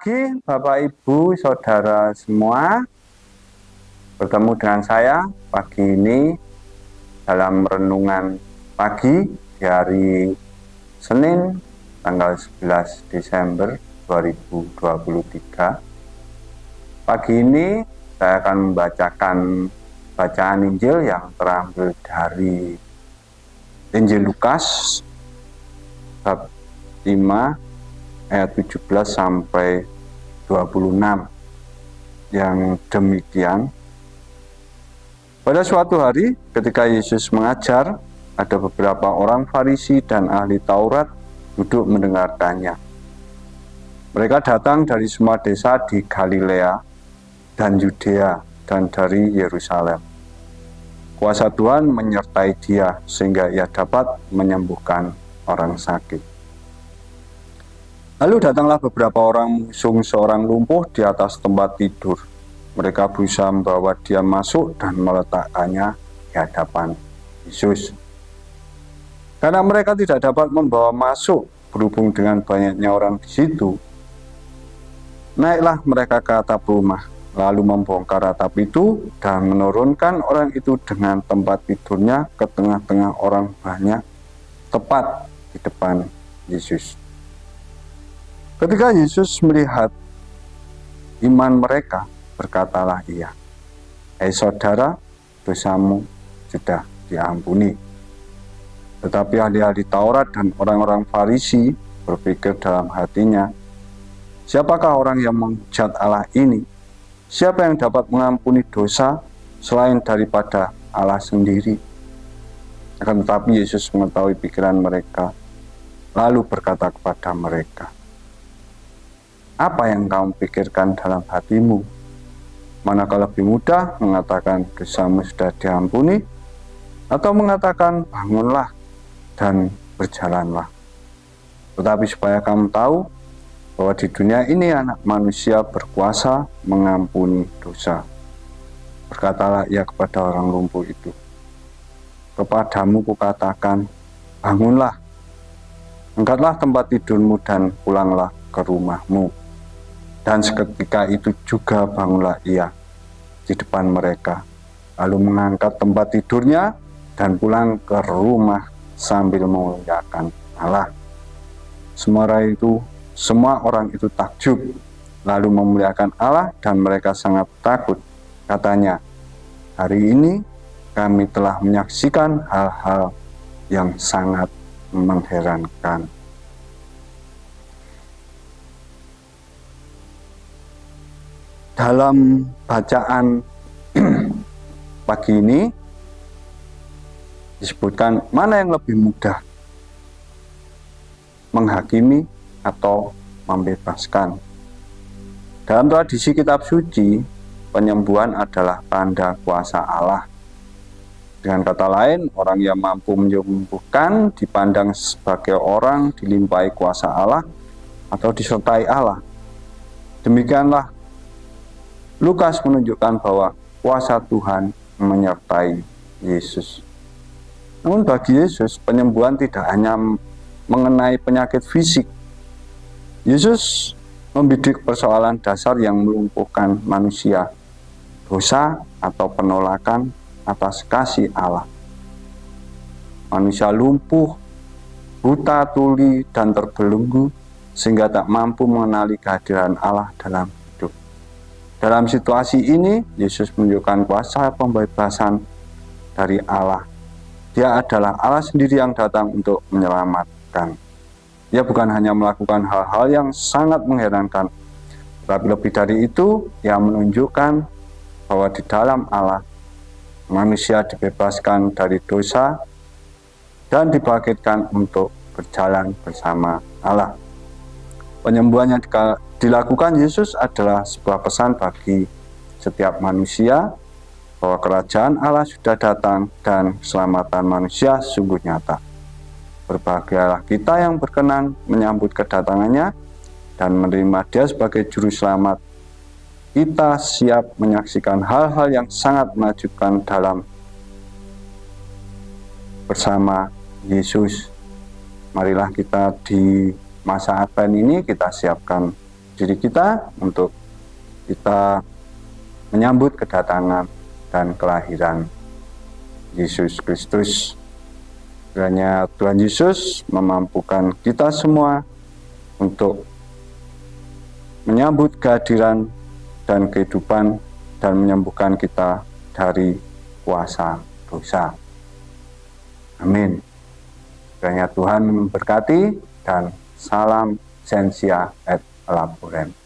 pagi Bapak Ibu Saudara semua. Bertemu dengan saya pagi ini dalam renungan pagi di hari Senin tanggal 11 Desember 2023. Pagi ini saya akan membacakan bacaan Injil yang terambil dari Injil Lukas bab 5 ayat 17 sampai 26 yang demikian. Pada suatu hari ketika Yesus mengajar, ada beberapa orang Farisi dan ahli Taurat duduk mendengarkannya. Mereka datang dari semua desa di Galilea dan Yudea dan dari Yerusalem. Kuasa Tuhan menyertai dia sehingga ia dapat menyembuhkan orang sakit. Lalu datanglah beberapa orang mengusung seorang lumpuh di atas tempat tidur. Mereka berusaha membawa dia masuk dan meletakkannya di hadapan Yesus. Karena mereka tidak dapat membawa masuk berhubung dengan banyaknya orang di situ, naiklah mereka ke atap rumah, lalu membongkar atap itu dan menurunkan orang itu dengan tempat tidurnya ke tengah-tengah orang banyak, tepat di depan Yesus. Ketika Yesus melihat iman mereka, berkatalah ia, "Hai saudara, dosamu sudah diampuni." Tetapi ahli-ahli Taurat dan orang-orang Farisi berpikir dalam hatinya, "Siapakah orang yang menghujat Allah ini? Siapa yang dapat mengampuni dosa selain daripada Allah sendiri?" Akan tetapi Yesus mengetahui pikiran mereka, lalu berkata kepada mereka, "Apa yang kamu pikirkan dalam hatimu? Manakah lebih mudah mengatakan dosamu sudah diampuni, atau mengatakan bangunlah dan berjalanlah? Tetapi supaya kamu tahu bahwa di dunia ini anak manusia berkuasa mengampuni dosa." Berkatalah ia kepada orang lumpuh itu, "Kepadamu kukatakan, bangunlah, angkatlah tempat tidurmu dan pulanglah ke rumahmu." Dan seketika itu juga bangunlah ia di depan mereka, lalu mengangkat tempat tidurnya dan pulang ke rumah sambil memuliakan Allah. Semua orang itu takjub, lalu memuliakan Allah, dan mereka sangat takut. Katanya, "Hari ini kami telah menyaksikan hal-hal yang sangat mengherankan." Dalam bacaan pagi ini disebutkan mana yang lebih mudah, menghakimi atau membebaskan. Dalam tradisi kitab suci, penyembuhan adalah tanda kuasa Allah. Dengan kata lain, orang yang mampu menyembuhkan dipandang sebagai orang dilimpahi kuasa Allah atau disertai Allah. Demikianlah Lukas menunjukkan bahwa kuasa Tuhan menyertai Yesus. Namun bagi Yesus, penyembuhan tidak hanya mengenai penyakit fisik. Yesus membidik persoalan dasar yang melumpuhkan manusia, dosa atau penolakan atas kasih Allah. Manusia lumpuh, buta, tuli, dan terbelenggu sehingga tak mampu mengenali kehadiran Allah dalam hidup. Dalam situasi ini, Yesus menunjukkan kuasa pembebasan dari Allah. Dia adalah Allah sendiri yang datang untuk menyelamatkan. Ia bukan hanya melakukan hal-hal yang sangat mengherankan, tetapi lebih dari itu, ia menunjukkan bahwa di dalam Allah, manusia dibebaskan dari dosa dan dibangkitkan untuk berjalan bersama Allah. Penyembuhan yang dilakukan Yesus adalah sebuah pesan bagi setiap manusia bahwa kerajaan Allah sudah datang dan keselamatan manusia sungguh nyata. Berbahagialah kita yang berkenan menyambut kedatangannya dan menerima Dia sebagai juru selamat. Kita siap menyaksikan hal-hal yang sangat menakjubkan dalam bersama Yesus. Marilah kita di masa Advent ini kita siapkan diri kita untuk kita menyambut kedatangan dan kelahiran Yesus Kristus. Kiranya Tuhan Yesus memampukan kita semua untuk menyambut kehadiran dan kehidupan dan menyembuhkan kita dari kuasa dosa. Amin. Kiranya Tuhan memberkati dan salam Sensia et Laborem.